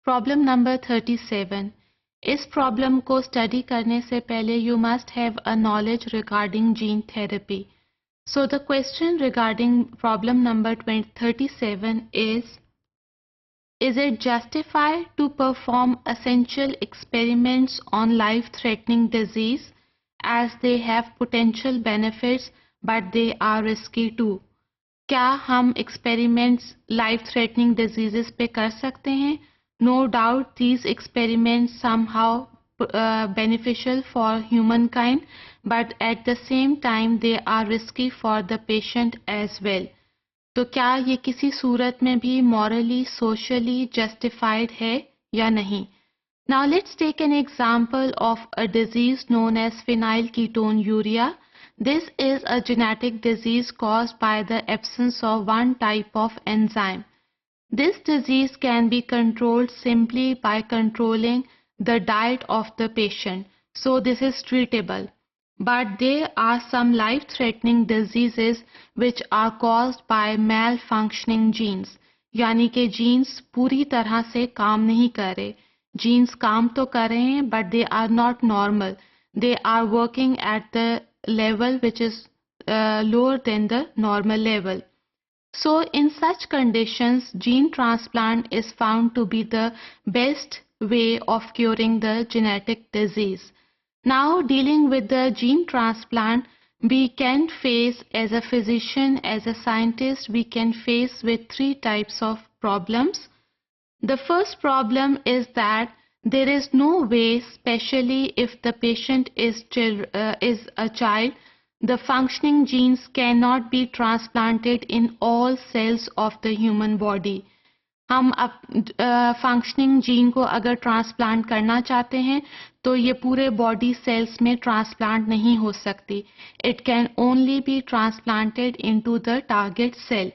Problem number 37। इस problem को study करने से पहले you must have a knowledge regarding gene therapy. So the question regarding problem number 37 is it justified to perform essential experiments on life-threatening disease as they have potential benefits but they are risky too? क्या हम experiments life-threatening diseases पे कर सकते हैं? No doubt these experiments somehow beneficial for humankind, but at the same time they are risky for the patient as well. तो क्या ये किसी सूरत में भी morally, socially justified है या नहीं? Now let's take an example of a disease known as phenylketonuria. This is a genetic disease caused by the absence of one type of enzyme. This disease can be controlled simply by controlling the diet of the patient. So this is treatable. But there are some life-threatening diseases which are caused by malfunctioning genes. यानी कि genes पूरी तरह से काम नहीं कर रहे. Genes काम तो कर रहे हैं but they are not normal. They are working at the level which is lower than the normal level. So in such conditions, gene transplant is found to be the best way of curing the genetic disease. Now dealing with the gene transplant, we can face as a physician, as a scientist, we can face with three types of problems. The first problem is that there is no way, especially if the patient is a child, the functioning genes cannot be transplanted in all cells of the human body. हम functioning gene को अगर transplant करना चाहते हैं तो ये पूरे body cells में transplant नहीं हो सकती. It can only be transplanted into the target cell.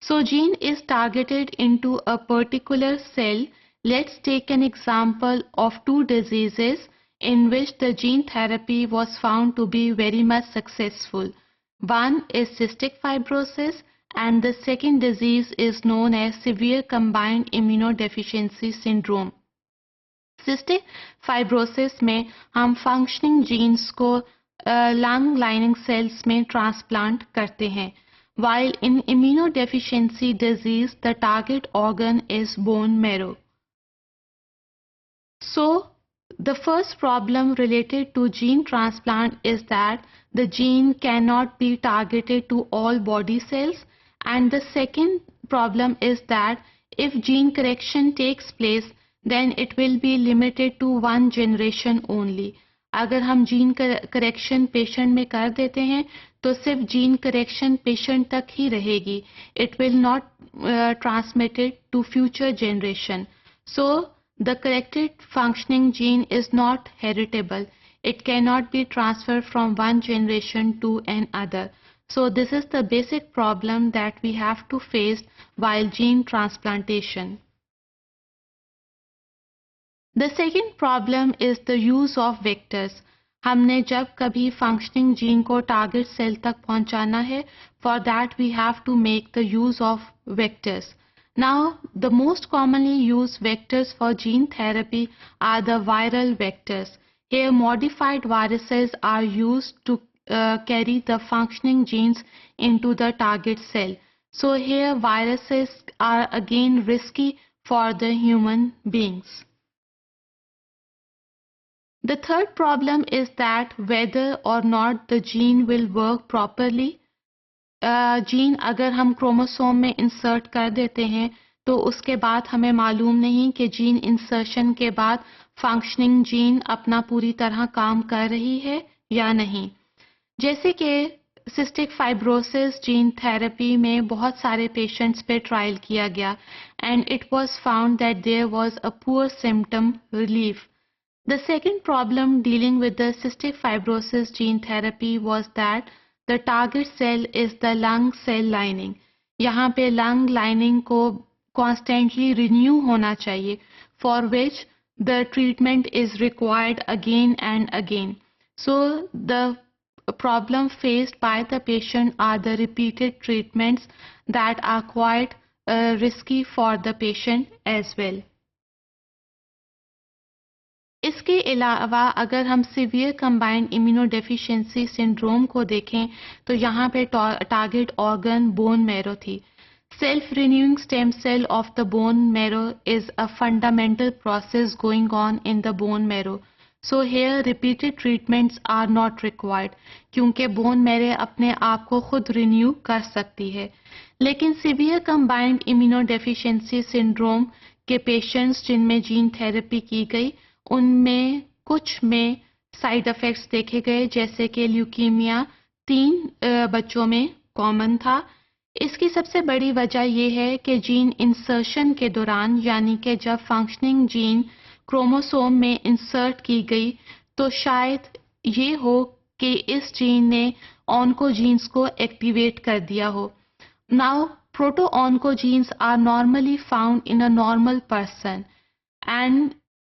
So gene is targeted into a particular cell. Let's take an example of two diseases in which the gene therapy was found to be very much successful. One is cystic fibrosis and the second disease is known as severe combined immunodeficiency syndrome. Cystic fibrosis में हम functioning genes को lung lining cells में transplant करते हैं. While in immunodeficiency disease, the target organ is bone marrow. So, the first problem related to gene transplant is that the gene cannot be targeted to all body cells, and the second problem is that if gene correction takes place, then it will be limited to one generation only. अगर हम gene correction patient में कर देते हैं तो सिर्फ gene correction patient तक ही रहेगी. It will not transmitted to future generation. So the corrected functioning gene is not heritable. It cannot be transferred from one generation to another. So this is the basic problem that we have to face while gene transplantation. The second problem is the use of vectors. हमने जब कभी functioning gene को target cell तक पहुंचाना है, for that we have to make the use of vectors. Now, the most commonly used vectors for gene therapy are the viral vectors. Here, modified viruses are used to carry the functioning genes into the target cell. So here, viruses are again risky for the human beings. The third problem is that whether or not the gene will work properly. Gene अगर हम chromosome में insert कर देते हैं तो उसके बाद हमें मालूम नहीं कि जीन इंसर्शन के बाद फंक्शनिंग जीन अपना पूरी तरह काम कर रही है या नहीं. जैसे कि सिस्टिक फाइब्रोसिस जीन थेरेपी में बहुत सारे पेशेंट्स पे ट्रायल किया गया and it was found that there was a poor symptom relief. The second problem dealing with the cystic fibrosis gene therapy was that the target cell is the lung cell lining. यहाँ पे lung lining को constantly renew होना चाहिए, for which the treatment is required again and again. So the problem faced by the patient are the repeated treatments that are quite risky for the patient as well. इसके अलावा अगर हम severe combined immunodeficiency syndrome को देखें तो यहाँ पे target organ bone marrow थी. Self-renewing stem cell of the bone marrow is a fundamental process going on in the bone marrow. So here repeated treatments are not required क्योंकि bone marrow अपने आप को खुद renew कर सकती है. लेकिन severe combined immunodeficiency syndrome के patients जिनमें gene therapy की गई उनमें कुछ में साइड इफेक्ट्स देखे गए जैसे कि ल्यूकीमिया 3 बच्चों में कॉमन था. इसकी सबसे बड़ी वजह यह है कि जीन इंसर्शन के दौरान यानी कि जब फंक्शनिंग जीन क्रोमोसोम में इंसर्ट की गई तो शायद ये हो कि इस जीन ने ऑन्कोजीन्स को एक्टिवेट कर दिया हो. Now proto-oncogenes are normally found in a normal person and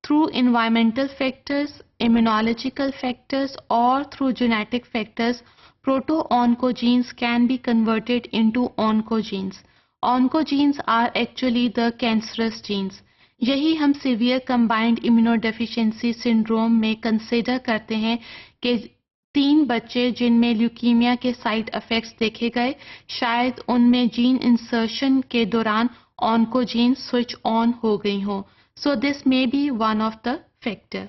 through environmental factors, immunological factors or through genetic factors, proto-oncogenes can be converted into oncogenes. Oncogenes are actually the cancerous genes. यही हम severe combined immunodeficiency syndrome में consider करते हैं कि 3 बच्चे जिनमें leukaemia के side effects देखे गए शायद उनमें जीन इंसर्शन के दौरान ऑन्कोजीन स्विच ऑन हो गई हो. So this may be one of the factor.